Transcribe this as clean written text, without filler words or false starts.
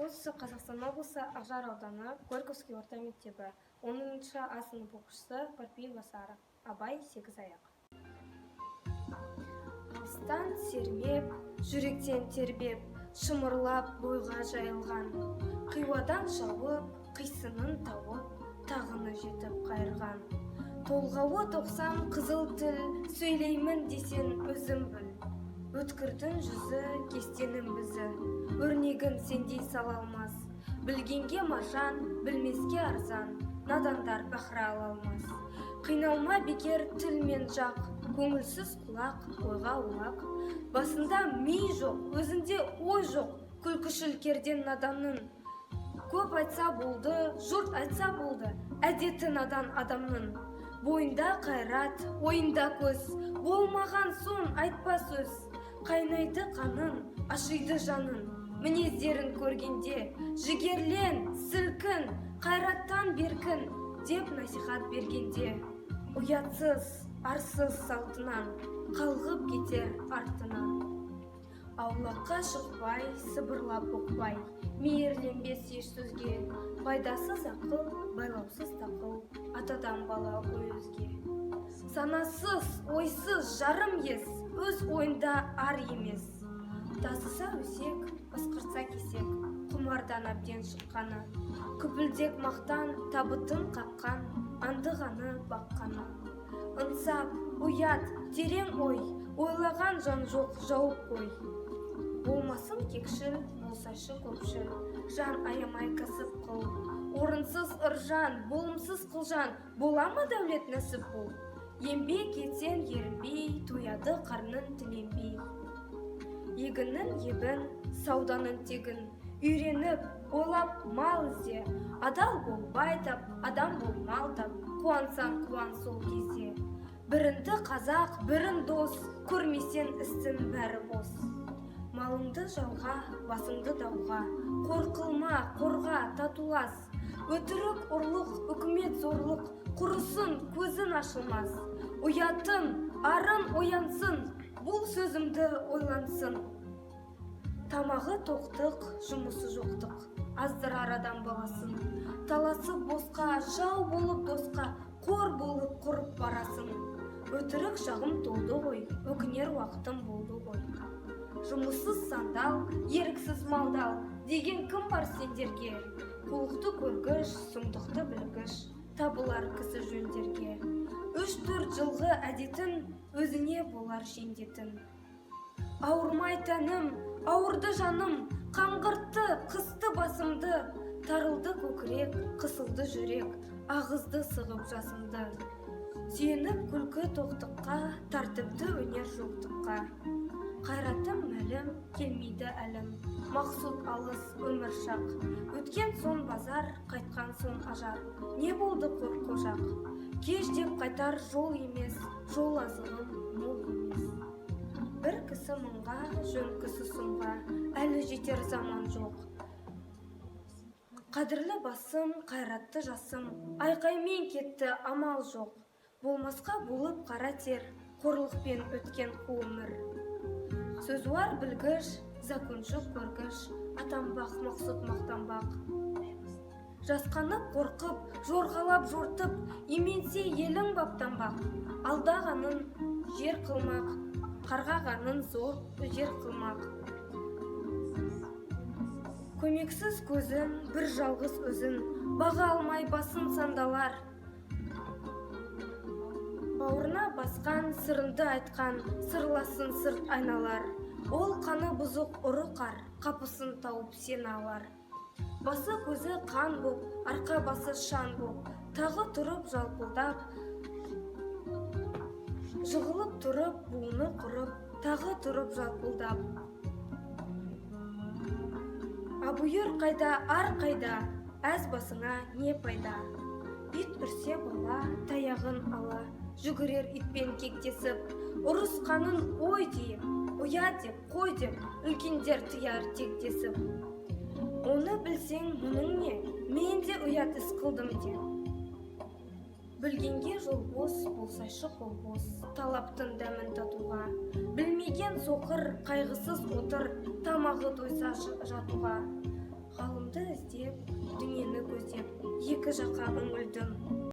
Солтүстік Қазақстан облысы Ақжар ауданы Горьковский орта мектебі 10-шы А сынып оқушысы Парпиева Сара. Абай 8 аяқ. Алыстан сермеп, жүректен тербеп, шымырлап бойға жайылған, қиуадан шауып, қисынын тауып, тағыны жетіп қайырған. Толғауы 90 қызыл тіл, сөйлеймін десен өзім біл. Өткірдің жүзі, кестенің бізі, өрнегін сендей сала алмас. Білгенге маржан, білмеске арзан, надандар бақыра ала алмас. Қиналма бекер тіл мен жақ, көңілсіз құлақ, ойға олақ. Басында ми жоқ, өзінде ой жоқ, күлкішіл керден наданның. Көп айтса болды, жұрт айтса болды, әдеті надан адамның. Бойында қайрат, ойында көз, болмаған сон айтпа сөз. Қайнайды қанын, ашиды жанын, мінездерін көргенде, жігерлен, сілкін, қайраттан беркін, деп насихат бергенде. Ұятсыз, арсыз салтынан, қалғып кетер артынан. Аулаққа шықпай, сыбырлап оқпай, мейірленбес еш сөзге, пайдасыз ақыл, байлаусыз тақыл, атадан бала ой өзге. Санасыз, ойсыз жарым ес, өз ойында ар емес. Тасыса өсек, ысқыртса кесек, құмардан әбден шыққаны. Күпілдек мақтан, табытын қаққан, андығаны баққаны. Ынсап, ұят, терең ой, ойлаған жан жоқ жауып қой. Болмасын кекшіл, болсашы көпшіл, жан аямай кәсіп қыл. Орынсыз ыржан, болымсыз қылжан, бола ма дәулет нәсіп бұл? Еңбек етсен ерінбей, тояды қарнын тіленбей. Егіннің ебін, сауданың тегін, үйреніп, ойлап мал ізде. Адал бол байтап, адам бол мал тап, қуансан қуан сол кезде. Бірінді қазақ, бірін дос, көрмесен істің бәрі бос. Малыңды жауға, басыңды дауға, қорқылма, қорға, татулас. Өтірік ұрлық, үкімет зорлық, құрысын, көзін ашылмас. Ұятын, арын оянсын, бұл сөзімді ойлансын. Тамағы тоқтық, жұмысы жоқтық, аздырар адам баласын. Таласы босқа, жау болып досқа, қор болып құрып барасын. Өтірік жағым толды ғой, өкінер уақытым болды ғой. Жұмыссыз сандал, еріксіз малдал, деген кім бар сендерге? Қулықты көргіш, сұмдықты білгіш, табылар кісі жөндерге. 3-4 жылғы әдетін өзіне болар жендетін. Ауырмай тәнім, ауырды жаным, қаңғыртты, қысты басымды. Тарылды көкірек, қысылды жүрек, ағызды сығып жасымды. Сүйеніп күлкі тоқтыққа, тартыпты өнер жоқтыққа. Қайратым мәлім, келмейді әлім, мақсұт алыс өмір шақ. Өткен сон базар, қайтқан сон ажар, не болды қорқожақ? Кеш деп қайтар жол емес, жол азығым мол емес. Бір кісі мыңға, жөн кісі сұмға, әлі жетер заман жоқ. Қадірлі басым, қайратты жасым, айқаймен кетті амал жоқ. Болмасқа болып қара тер, қорлықпен өткен қу өмір. Сөзуар білгіш, законшық көргіш, атанбақ мақсұт мақтанбақ. Жасқанып қорқып, жорғалап жортып, именсе елің баптанбақ. Алдағанын жер қылмақ, қарғағанын зор жер қылмақ. Көмексіз көзін, бір жалғыз өзін, баға алмай басын сандалар. Бауырына басқан, сырынды айтқан, сырласын сырт айналар. Ол қаны бұзық ұры қар, қапысын тауып сен алар. Басы көзі қан боп, арқа басы шан боп, тағы тұрып жалпылдап. Жығылып тұрып, буыны құрып, тағы тұрып жалпылдап. Абүйір қайда, ар қайда, әз басыңа не пайда? Ит үрсе бала, таяғын ала, жүгірер итпен кектесіп, ұрысқанын ой дейіп, ұя деп, қой деп, үлкендер тияр тектесіп. Оны білсең мұның не, мен де ұят іс қылдым де. Білгенге жол бос, болсайшы қол бос, талаптың дәмін татуға. Білмеген соқыр, қайғысыз отыр, тамағы тойса жатуға. жаққа үңілдім.